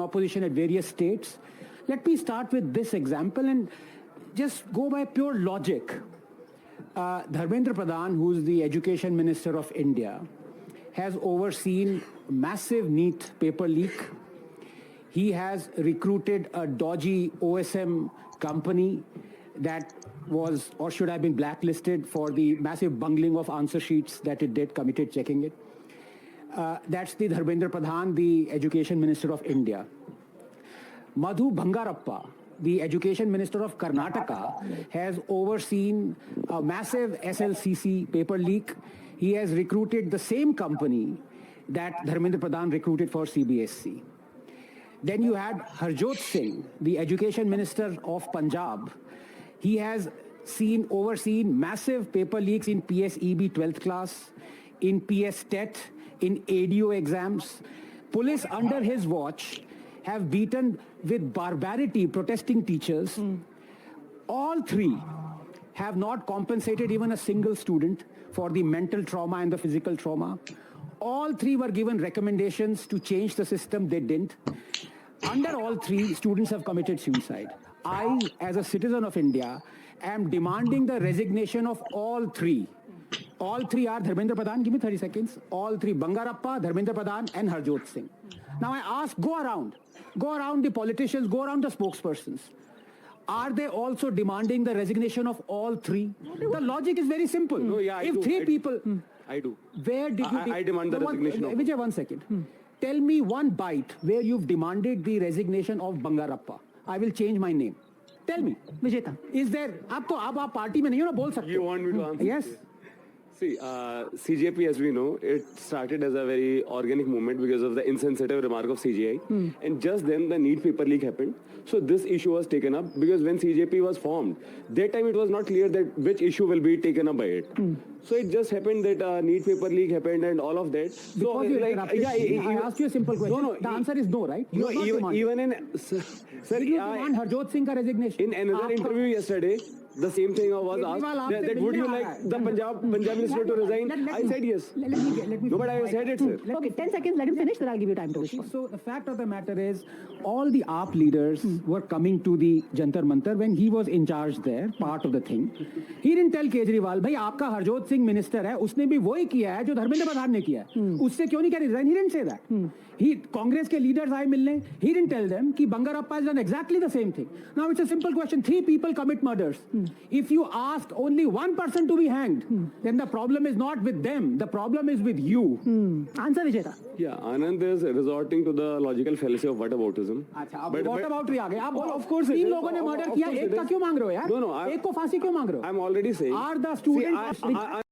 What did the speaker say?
opposition at various states. Let me start with this example and just go by pure logic. Dharmendra Pradhan, who's the Education Minister of India, has overseen massive NEET paper leak. He has recruited a dodgy OSM company that was or should have been blacklisted for the massive bungling of answer sheets that it did, committed checking it. That's the Dharmendra Pradhan, the Education Minister of India. Madhu Bangarappa, the Education Minister of Karnataka, has overseen a massive SLCC paper leak. He has recruited the same company that Dharmendra Pradhan recruited for CBSE. Then you had Harjot Singh, the Education Minister of Punjab. He has overseen massive paper leaks in PSEB 12th class, in PS TET, in ADO exams. Police under his watch have beaten with barbarity protesting teachers. All three have not compensated even a single student for the mental trauma and the physical trauma. All three were given recommendations to change the system, they didn't. Under all three, students have committed suicide. I, as a citizen of India, am demanding the resignation of all three. All three are Dharmendra Pradhan, give me 30 seconds. All three, Bangarappa, Dharmendra Pradhan and Harjot Singh. Now I ask, go around the politicians, go around the spokespersons. Are they also demanding the resignation of all three? The logic is very simple. No, yeah, if three people... I do. Where did you... I demand the resignation of... Vijay, 1 second. Tell me one bite where you've demanded the resignation of Bangarappa. I will change my name. Tell me. Vijeta. Is there... आप party में नहीं हो ना बोल सकते. You want me to answer? Yes. See, CJP, as we know, it started as a very organic movement because of the insensitive remark of CGI. And just then the NEET paper leak happened. So this issue was taken up because when CJP was formed, that time it was not clear that which issue will be taken up by it. So it just happened that NEET paper leak happened and all of that. So I asked you a simple question. No, the answer is no, right? No, even in... Sir, did you demand Harjot Singh ka resignation? In another interview yesterday, the same thing was asked that would you like the Punjab Minister to resign? I said yes. Let me no, but I said it, sir. Okay, 10 seconds, let him finish, then I'll give you time to respond. So the fact of the matter is, all the AAP leaders were coming to the Jantar Mantar when he was in charge there, part of the thing. He didn't tell Kejriwal, भाई आपका Harjot Singh minister है, उसने भी वही किया है जो धर्मेंद्र प्रधान ने किया है. उससे क्यों नहीं कह resign? He didn't say that. Congress के leaders आए मिलने. He didn't tell them कि Bangarappa has done exactly the same thing. Now it's a simple question. 3 people commit murders. If you ask only one person to be hanged, then the problem is not with them. The problem is with you. Answer, Vijeta. Yeah, Anand is resorting to the logical fallacy of whataboutism. अच्छा, अब whataboutery आ गए. आप of course 3 लोगों ने murder किया, एक का क्यों मांग रहे हो यार? No, एक को फांसी क्यों मांग रहे हो? I'm already saying. Are the students...